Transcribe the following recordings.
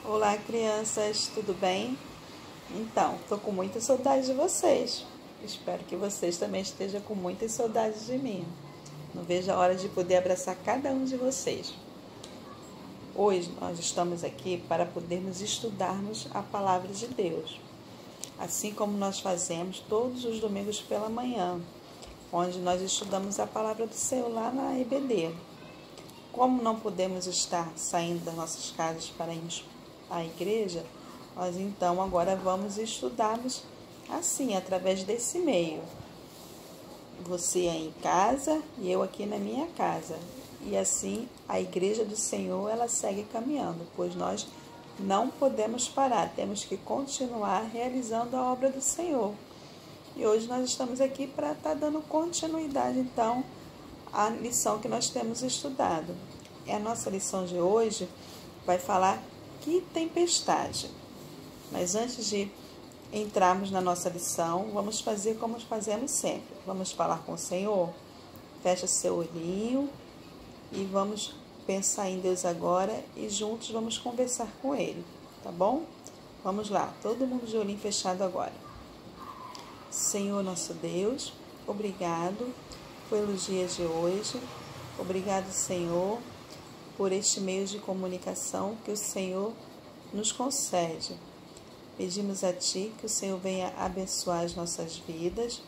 Olá, crianças, tudo bem? Então, estou com muita saudade de vocês. Espero que vocês também estejam com muitas saudades de mim. Não vejo a hora de poder abraçar cada um de vocês. Hoje nós estamos aqui para podermos estudarmos a Palavra de Deus, assim como nós fazemos todos os domingos pela manhã, onde nós estudamos a Palavra do Senhor lá na EBD. Como não podemos estar saindo das nossas casas para irmos à igreja, nós então agora vamos estudarmos assim, através desse meio. Você aí em casa e eu aqui na minha casa. E assim a igreja do Senhor, ela segue caminhando, pois nós não podemos parar, temos que continuar realizando a obra do Senhor. E hoje nós estamos aqui para estar dando continuidade então à lição que nós temos estudado. A nossa lição de hoje vai falar que tempestade. Mas antes de entrarmos na nossa lição, vamos fazer como fazemos sempre. Vamos falar com o Senhor. Fecha seu olhinho e vamos pensar em Deus agora e juntos vamos conversar com Ele, tá bom? Vamos lá, todo mundo de olhinho fechado agora. Senhor nosso Deus, obrigado pelos dias de hoje. Obrigado, Senhor, por este meio de comunicação que o Senhor nos concede. Pedimos a Ti que o Senhor venha abençoar as nossas vidas,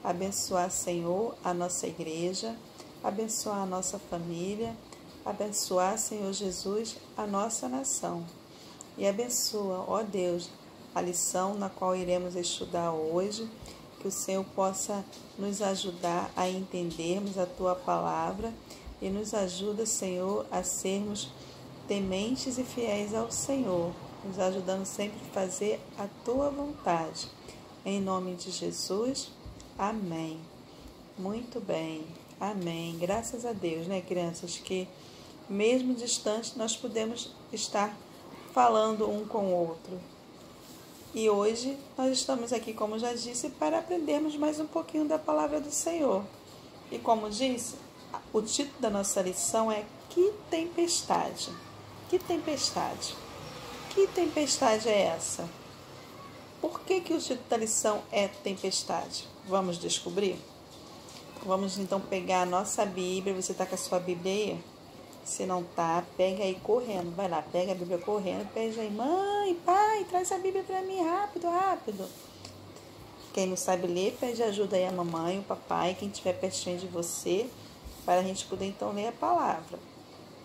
abençoar, Senhor, a nossa igreja, abençoar a nossa família, abençoar, Senhor Jesus, a nossa nação. E abençoa, ó Deus, a lição na qual iremos estudar hoje, que o Senhor possa nos ajudar a entendermos a Tua palavra e nos ajuda, Senhor, a sermos tementes e fiéis ao Senhor, nos ajudando sempre a fazer a Tua vontade. Em nome de Jesus, amém. Muito bem, amém. Graças a Deus, né, crianças, que mesmo distante nós podemos estar falando um com o outro. E hoje nós estamos aqui, como já disse, para aprendermos mais um pouquinho da palavra do Senhor. E como disse, o título da nossa lição é Que Tempestade? Que tempestade? Que tempestade é essa? Por que o título da lição é Tempestade? Vamos descobrir? Vamos então pegar a nossa Bíblia. Você está com a sua Bíblia aí? Se não tá, pega aí correndo. Vai lá, pega a Bíblia correndo. Pede aí, mãe, pai, traz a Bíblia para mim, rápido, rápido. Quem não sabe ler, pede ajuda aí a mamãe, o papai, quem estiver pertinho de você, para a gente poder então ler a palavra.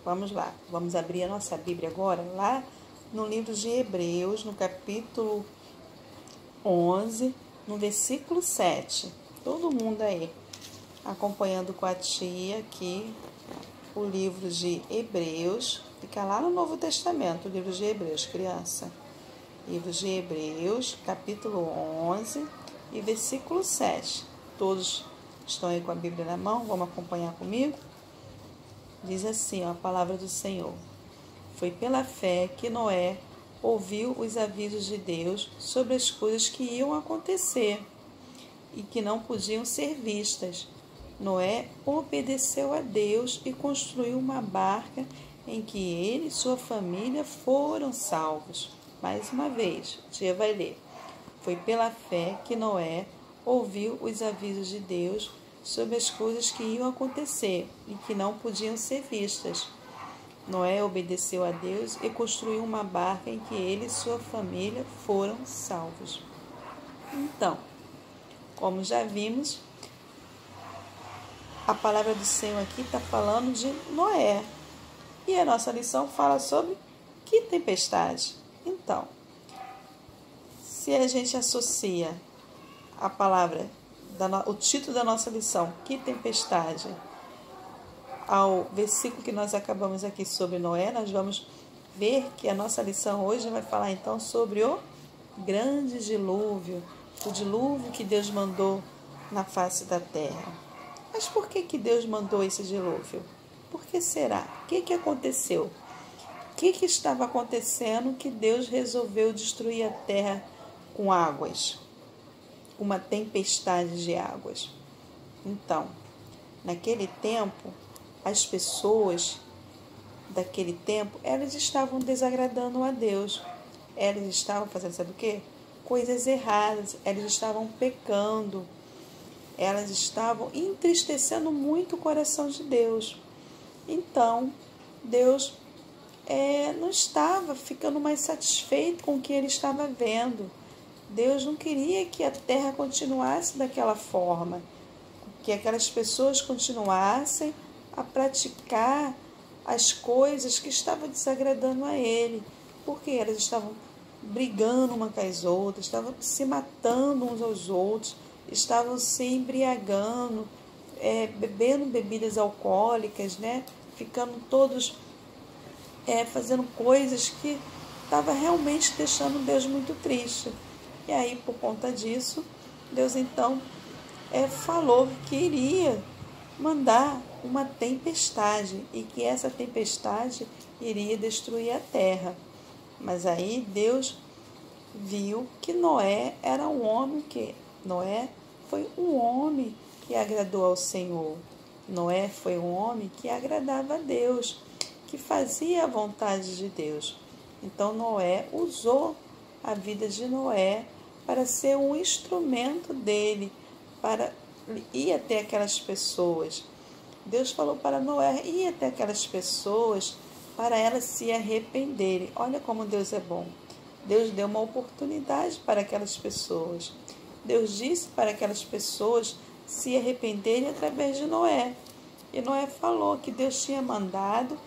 Vamos lá, vamos abrir a nossa Bíblia agora, lá no livro de Hebreus, no capítulo 11, no versículo 7. Todo mundo aí acompanhando com a tia aqui o livro de Hebreus, fica lá no Novo Testamento, o livro de Hebreus, criança. Livro de Hebreus, capítulo 11 e versículo 7. Todos estão aí com a Bíblia na mão? Vamos acompanhar comigo? Diz assim, ó, a palavra do Senhor. Foi pela fé que Noé ouviu os avisos de Deus sobre as coisas que iam acontecer e que não podiam ser vistas. Noé obedeceu a Deus e construiu uma barca em que ele e sua família foram salvos. Mais uma vez, o tia vai ler. Foi pela fé que Noé ouviu os avisos de Deus sobre as coisas que iam acontecer e que não podiam ser vistas. Noé obedeceu a Deus e construiu uma barca em que ele e sua família foram salvos. Então, como já vimos, a palavra do Senhor aqui está falando de Noé. E a nossa lição fala sobre que tempestade? Então, se a gente associa a palavra, o título da nossa lição, que tempestade, ao versículo que nós acabamos aqui sobre Noé, nós vamos ver que a nossa lição hoje vai falar então sobre o grande dilúvio, o dilúvio que Deus mandou na face da terra. Mas por que Deus mandou esse dilúvio? Por que será? O que aconteceu? O que estava acontecendo que Deus resolveu destruir a terra com águas? Uma tempestade de águas. Então, naquele tempo, as pessoas daquele tempo, elas estavam desagradando a Deus. Elas estavam fazendo, sabe o quê? Coisas erradas. Elas estavam pecando. Elas estavam entristecendo muito o coração de Deus. Então, Deus não estava ficando mais satisfeito com o que ele estava vendo. Deus não queria que a terra continuasse daquela forma, que aquelas pessoas continuassem a praticar as coisas que estavam desagradando a ele, porque elas estavam brigando uma com as outras, estavam se matando uns aos outros, estavam se embriagando, bebendo bebidas alcoólicas, né? Ficando todos fazendo coisas que estava realmente deixando Deus muito triste. E aí, por conta disso, Deus então falou que iria mandar uma tempestade e que essa tempestade iria destruir a terra. Mas aí Deus viu que Noé era um homem Noé foi um homem que agradou ao Senhor. Noé foi um homem que agradava a Deus, que fazia a vontade de Deus. Então Noé usou a vida de Noé para ser um instrumento dele, para ir até aquelas pessoas. Deus falou para Noé ir até aquelas pessoas para elas se arrependerem. Olha como Deus é bom. Deus deu uma oportunidade para aquelas pessoas. Deus disse para aquelas pessoas se arrependerem através de Noé. E Noé falou que Deus tinha mandado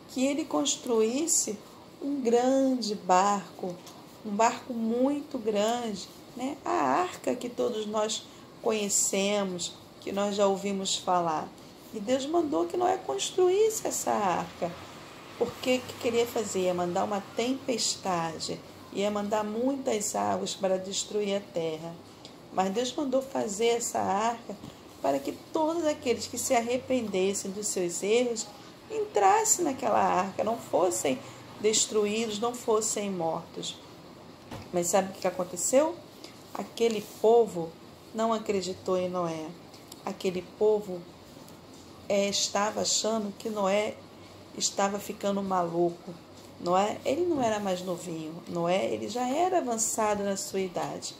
que ele construísse um grande barco, um barco muito grande, né? A arca que todos nós conhecemos, que nós já ouvimos falar. E Deus mandou que Noé construísse essa arca. Porque que queria fazer? Ia mandar uma tempestade, ia mandar muitas águas para destruir a terra. Mas Deus mandou fazer essa arca para que todos aqueles que se arrependessem dos seus erros entrassem naquela arca, não fossem destruídos, não fossem mortos. Mas sabe o que aconteceu? Aquele povo não acreditou em Noé. Aquele povo estava achando que Noé estava ficando maluco. Noé, ele não era mais novinho. Noé, ele já era avançado na sua idade.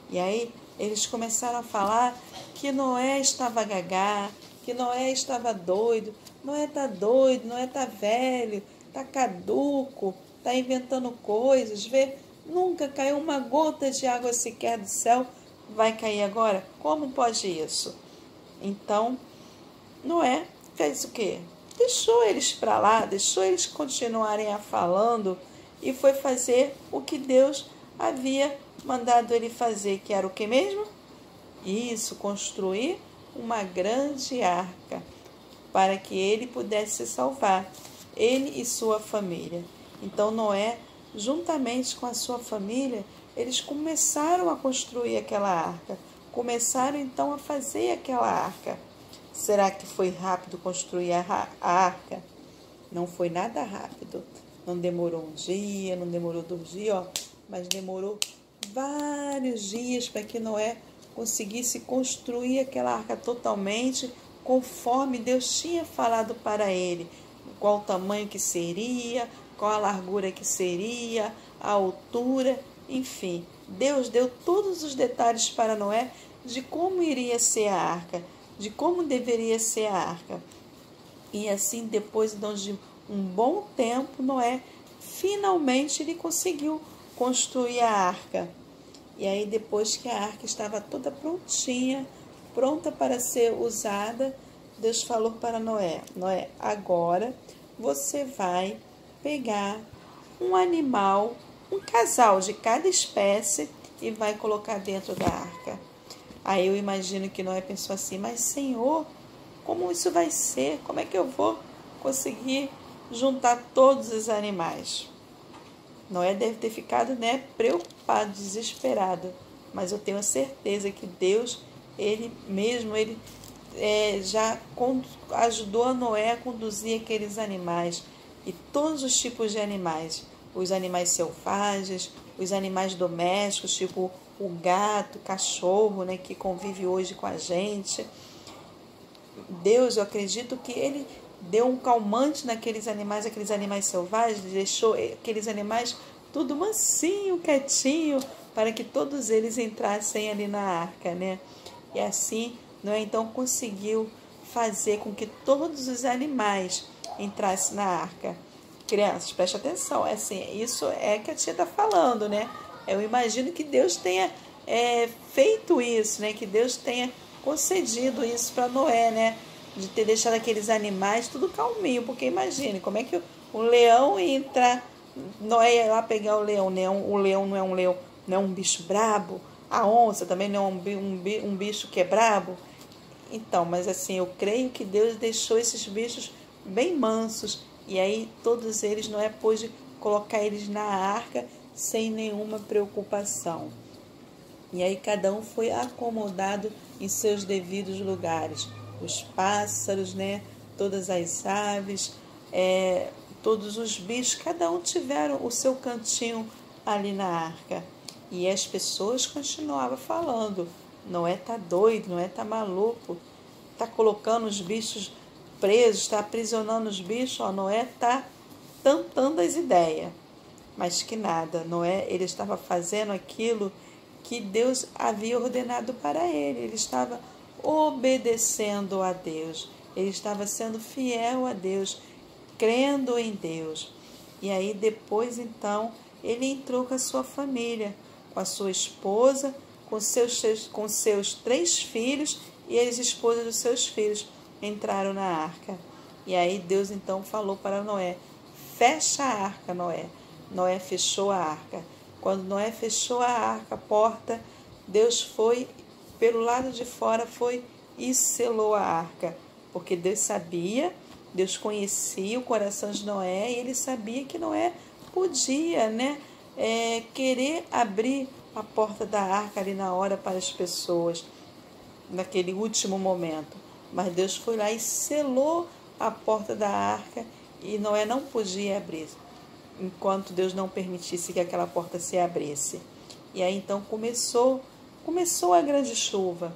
E aí eles começaram a falar que Noé estava gagá, que Noé estava doido. Noé está doido, Noé está velho, está caduco, está inventando coisas. Vê, nunca caiu uma gota de água sequer do céu. Vai cair agora? Como pode isso? Então, Noé fez o quê? Deixou eles para lá, deixou eles continuarem a falando e foi fazer o que Deus havia mandado ele fazer, que era o que mesmo? Isso, construir uma grande arca para que ele pudesse se salvar, ele e sua família. Então Noé, juntamente com a sua família, eles começaram a construir aquela arca, começaram então a fazer aquela arca. Será que foi rápido construir a arca? Não foi nada rápido. Não demorou um dia, não demorou 2 dias, mas demorou vários dias para que Noé conseguisse construir aquela arca totalmente conforme Deus tinha falado para ele. Qual o tamanho que seria, qual a largura que seria, a altura, enfim. Deus deu todos os detalhes para Noé de como iria ser a arca, de como deveria ser a arca. E assim, depois de um bom tempo, Noé finalmente ele conseguiu construir a arca. E aí, depois que a arca estava toda prontinha, pronta para ser usada, Deus falou para Noé: Noé, agora você vai pegar um animal, um casal de cada espécie e vai colocar dentro da arca. Aí eu imagino que Noé pensou assim: mas Senhor, como isso vai ser? Como é que eu vou conseguir juntar todos os animais? Noé deve ter ficado, preocupado, desesperado. Mas eu tenho certeza que Deus, ele já ajudou a Noé a conduzir aqueles animais. E todos os tipos de animais. Os animais selvagens, os animais domésticos, tipo o gato, o cachorro, que convive hoje com a gente. Deus, eu acredito que ele deu um calmante naqueles animais selvagens, deixou aqueles animais tudo mansinho, quietinho, para que todos eles entrassem ali na arca, né? E assim, Noé então conseguiu fazer com que todos os animais entrassem na arca. Crianças, preste atenção, assim, isso é que a tia está falando, né? Eu imagino que Deus tenha feito isso, né? Que Deus tenha concedido isso para Noé, né? De ter deixado aqueles animais tudo calminho, porque imagine como é que o leão entra, Noé ia lá pegar o leão, né? O leão não é um leão, não é um bicho brabo, a onça também não é um bicho que é brabo. Então, mas assim, eu creio que Deus deixou esses bichos bem mansos, e aí todos eles, Noé pôde colocar eles na arca sem nenhuma preocupação. E aí cada um foi acomodado em seus devidos lugares. Os pássaros, né? Todas as aves, todos os bichos, cada um tiveram o seu cantinho ali na arca. E as pessoas continuavam falando: Noé tá doido, Noé tá maluco, tá colocando os bichos presos, está aprisionando os bichos, Noé tá tentando as ideias. Mas que nada, Noé, ele estava fazendo aquilo que Deus havia ordenado para ele. Ele estava obedecendo a Deus. Ele estava sendo fiel a Deus, crendo em Deus. E aí depois, então, ele entrou com a sua família, com a sua esposa, com seus 3 filhos e as esposas dos seus filhos entraram na arca. E aí Deus então falou para Noé: fecha a arca, Noé. Noé fechou a arca. Quando Noé fechou a arca, a porta, Deus foi pelo lado de fora, foi e selou a arca. Porque Deus sabia, Deus conhecia o coração de Noé, e ele sabia que Noé podia, né, querer abrir a porta da arca ali na hora para as pessoas, naquele último momento. Mas Deus foi lá e selou a porta da arca, e Noé não podia abrir enquanto Deus não permitisse que aquela porta se abrisse. E aí então começou a grande chuva.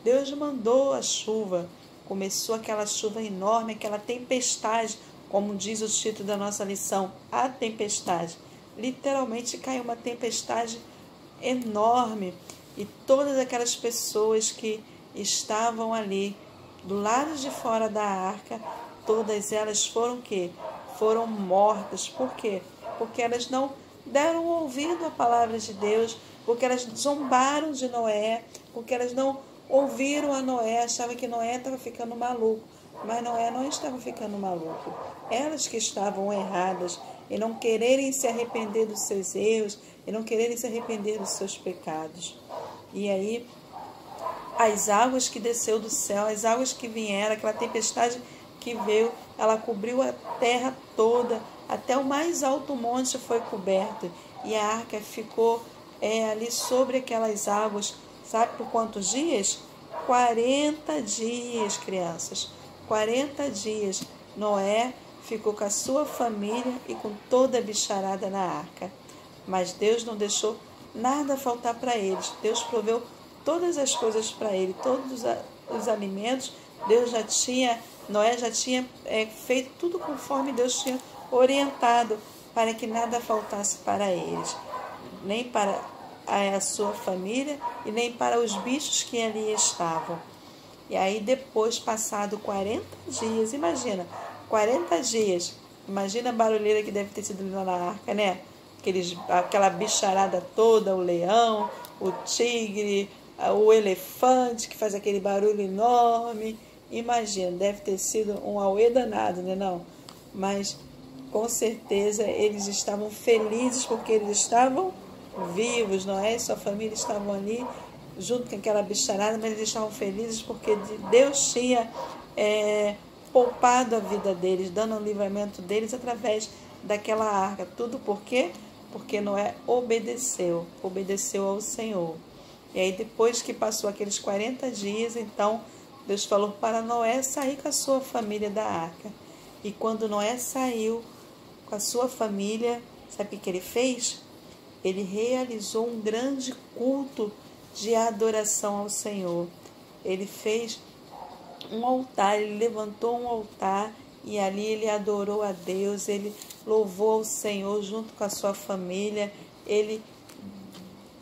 Deus mandou a chuva, começou aquela chuva enorme, aquela tempestade, como diz o título da nossa lição, a tempestade. Literalmente caiu uma tempestade enorme, e todas aquelas pessoas que estavam ali do lado de fora da arca, todas elas foram quê? Foram mortas. Por quê? Porque elas não deram ouvido à palavra de Deus, porque elas zombaram de Noé, porque elas não ouviram a Noé, achavam que Noé estava ficando maluco, mas Noé não estava ficando maluco. Elas que estavam erradas e não quererem se arrepender dos seus erros, e não quererem se arrepender dos seus pecados. E aí as águas que desceu do céu, as águas que vieram, aquela tempestade que veio, ela cobriu a terra toda, até o mais alto monte foi coberto, e a arca ficou ali sobre aquelas águas, sabe por quantos dias? 40 dias, crianças, 40 dias. Noé ficou com a sua família e com toda a bicharada na arca. Mas Deus não deixou nada faltar para eles. Deus proveu todas as coisas para ele, todos os alimentos. Noé já tinha feito tudo conforme Deus tinha orientado, para que nada faltasse para eles, nem para a sua família e nem para os bichos que ali estavam. E aí depois, passado 40 dias, imagina, 40 dias, imagina a barulheira que deve ter sido lá na arca, né? Aquela bicharada toda, o leão, o tigre, o elefante que faz aquele barulho enorme. Imagina, deve ter sido um auê danado, né não? Mas com certeza eles estavam felizes porque eles estavam vivos, Noé e sua família estavam ali junto com aquela bicharada, mas eles estavam felizes porque Deus tinha poupado a vida deles, dando o livramento deles através daquela arca. Tudo por quê? Porque Noé obedeceu ao Senhor. E aí depois que passou aqueles 40 dias, então Deus falou para Noé sair com a sua família da arca. E quando Noé saiu com a sua família, sabe o que ele fez? Ele realizou um grande culto de adoração ao Senhor. Ele fez um altar, ele levantou um altar e ali ele adorou a Deus, ele louvou o Senhor junto com a sua família, ele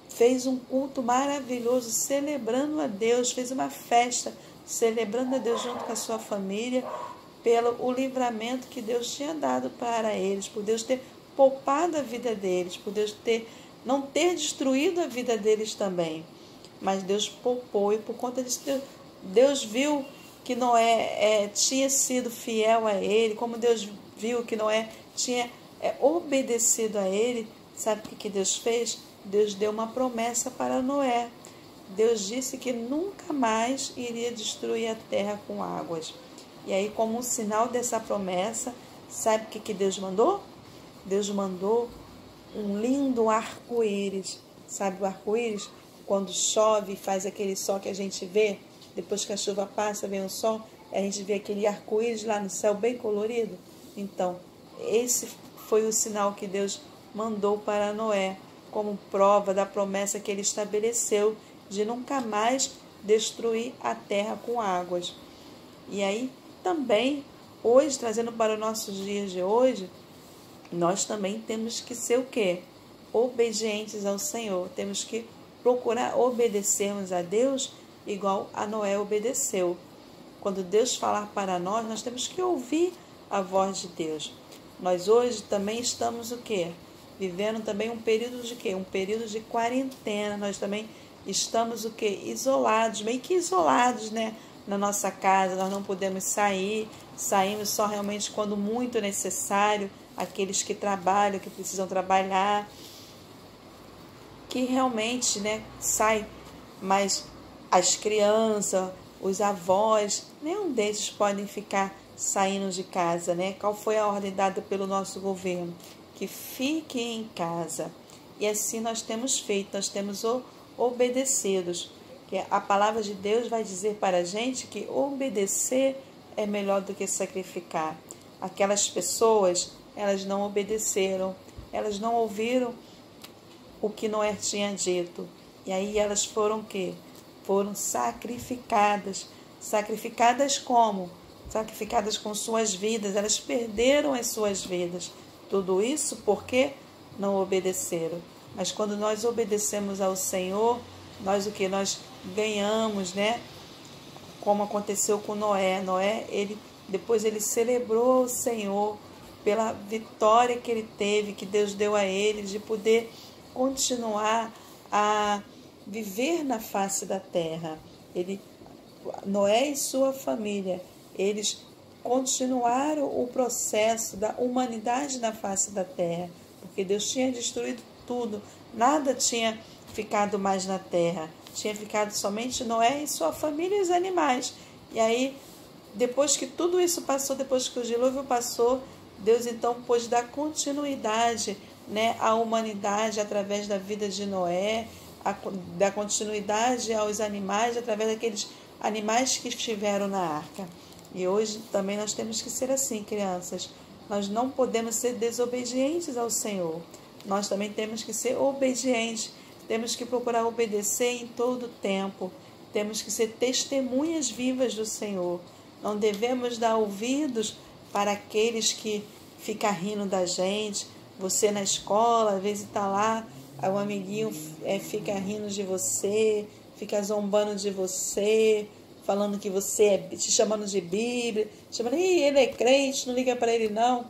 fez um culto maravilhoso, celebrando a Deus, fez uma festa, celebrando a Deus junto com a sua família, pelo o livramento que Deus tinha dado para eles, por Deus ter poupado a vida deles, por Deus não ter destruído a vida deles também. Mas Deus poupou, e por conta disso, Deus viu que Noé tinha sido fiel a ele, como Deus viu que Noé tinha obedecido a ele. Sabe o que Deus fez? Deus deu uma promessa para Noé. Deus disse que nunca mais iria destruir a terra com águas. E aí, como um sinal dessa promessa, sabe o que Deus mandou? Deus mandou um lindo arco-íris. Sabe o arco-íris? Quando chove e faz aquele sol que a gente vê, depois que a chuva passa, vem o sol, a gente vê aquele arco-íris lá no céu bem colorido. Então, esse foi o sinal que Deus mandou para Noé, como prova da promessa que ele estabeleceu de nunca mais destruir a terra com águas. E aí também, hoje, trazendo para os nossos dias de hoje, nós também temos que ser o quê? Obedientes ao Senhor. Temos que procurar obedecermos a Deus igual a Noé obedeceu. Quando Deus falar para nós, nós temos que ouvir a voz de Deus. Nós hoje também estamos o quê? Vivendo também um período de quê? Um período de quarentena. Nós também estamos o quê? Isolados, meio que isolados, né? Na nossa casa, nós não podemos sair, saímos só realmente quando muito necessário, aqueles que trabalham, que precisam trabalhar, que realmente, né, sai, mas as crianças, os avós, nenhum desses podem ficar saindo de casa, né? Qual foi a ordem dada pelo nosso governo? Que fiquem em casa. E assim nós temos feito, nós temos obedecidos. Que a palavra de Deus vai dizer para a gente que obedecer é melhor do que sacrificar. Aquelas pessoas, elas não obedeceram, elas não ouviram o que Noé tinha dito. E aí elas foram o quê? Foram sacrificadas. Sacrificadas como? Sacrificadas com suas vidas. Elas perderam as suas vidas. Tudo isso porque não obedeceram. Mas quando nós obedecemos ao Senhor, nós o que? Nós ganhamos, né? Como aconteceu com Noé. Noé, depois ele celebrou o Senhor pela vitória que ele teve, que Deus deu a ele, de poder continuar a viver na face da terra. Noé e sua família, eles continuaram o processo da humanidade na face da terra, porque Deus tinha destruído tudo, nada tinha ficado mais na terra, tinha ficado somente Noé e sua família e os animais. E aí, depois que tudo isso passou, depois que o dilúvio passou, Deus então pôde dar continuidade, né, à humanidade através da vida de Noé, dar continuidade aos animais através daqueles animais que estiveram na arca. E hoje também nós temos que ser assim, crianças. Nós não podemos ser desobedientes ao Senhor. Nós também temos que ser obedientes. Temos que procurar obedecer em todo o tempo. Temos que ser testemunhas vivas do Senhor. Não devemos dar ouvidos para aqueles que ficam rindo da gente. Você na escola, às vezes está lá, um amiguinho fica rindo de você, fica zombando de você, falando que você te chamando de Bíblia, chamando, ele é crente, não liga para ele não.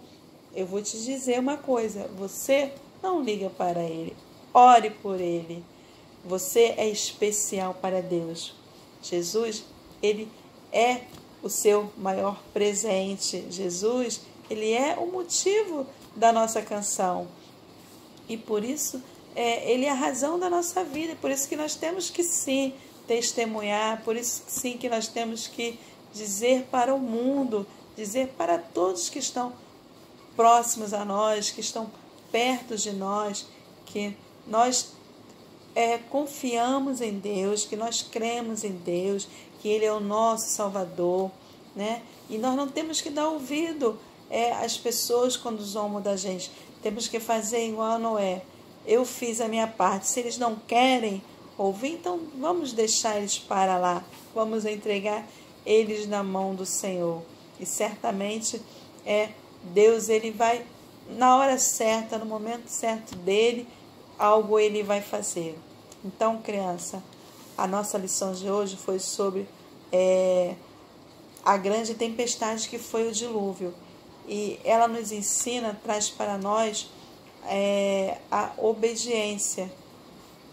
Eu vou te dizer uma coisa, você não liga para ele, ore por ele. Você é especial para Deus. Jesus, ele é o seu maior presente. Jesus, ele é o motivo da nossa canção. E por isso, ele é a razão da nossa vida. Por isso que nós temos que sim testemunhar, por isso sim que nós temos que dizer para o mundo, dizer para todos que estão próximos a nós, que estão perto de nós, que nós confiamos em Deus, que nós cremos em Deus, que Ele é o nosso Salvador, né? E nós não temos que dar ouvido às pessoas quando zombam da gente. Temos que fazer igual a Noé. Eu fiz a minha parte. Se eles não querem ouvir, então vamos deixar eles para lá. Vamos entregar eles na mão do Senhor. E certamente Deus, ele vai, na hora certa, no momento certo dele, algo ele vai fazer. Então, criança, a nossa lição de hoje foi sobre a grande tempestade que foi o dilúvio. E ela nos ensina, traz para nós a obediência.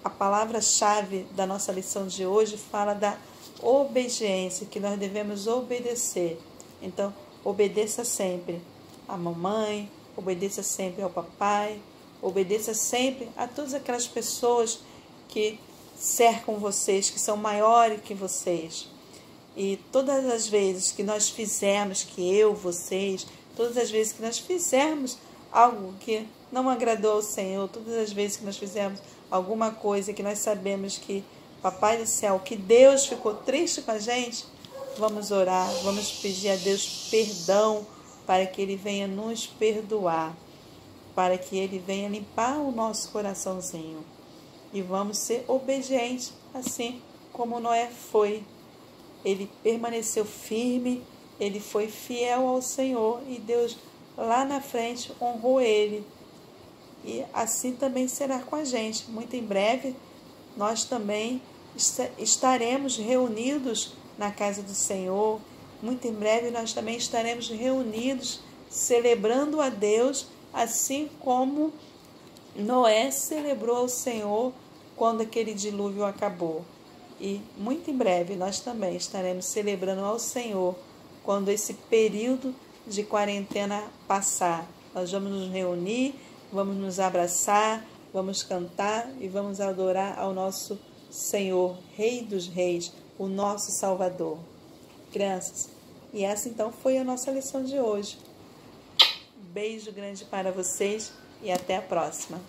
A palavra-chave da nossa lição de hoje fala da obediência, que nós devemos obedecer. Então, obedeça sempre à mamãe, obedeça sempre ao papai, obedeça sempre a todas aquelas pessoas que cercam vocês, que são maiores que vocês. E todas as vezes que nós fizermos, vocês, todas as vezes que nós fizermos algo que não agradou ao Senhor, todas as vezes que nós fizermos alguma coisa que nós sabemos que Papai do Céu, que Deus ficou triste com a gente, vamos orar, vamos pedir a Deus perdão para que Ele venha nos perdoar, para que Ele venha limpar o nosso coraçãozinho. E vamos ser obedientes, assim como Noé foi. Ele permaneceu firme, ele foi fiel ao Senhor e Deus lá na frente honrou ele. E assim também será com a gente. Muito em breve nós também estaremos reunidos na casa do Senhor. Muito em breve nós também estaremos reunidos celebrando a Deus, assim como Noé celebrou ao Senhor quando aquele dilúvio acabou. E muito em breve nós também estaremos celebrando ao Senhor quando esse período de quarentena passar. Nós vamos nos reunir, vamos nos abraçar, vamos cantar e vamos adorar ao nosso Senhor, Rei dos Reis, o nosso Salvador. Crianças, e essa então foi a nossa lição de hoje. Um beijo grande para vocês e até a próxima.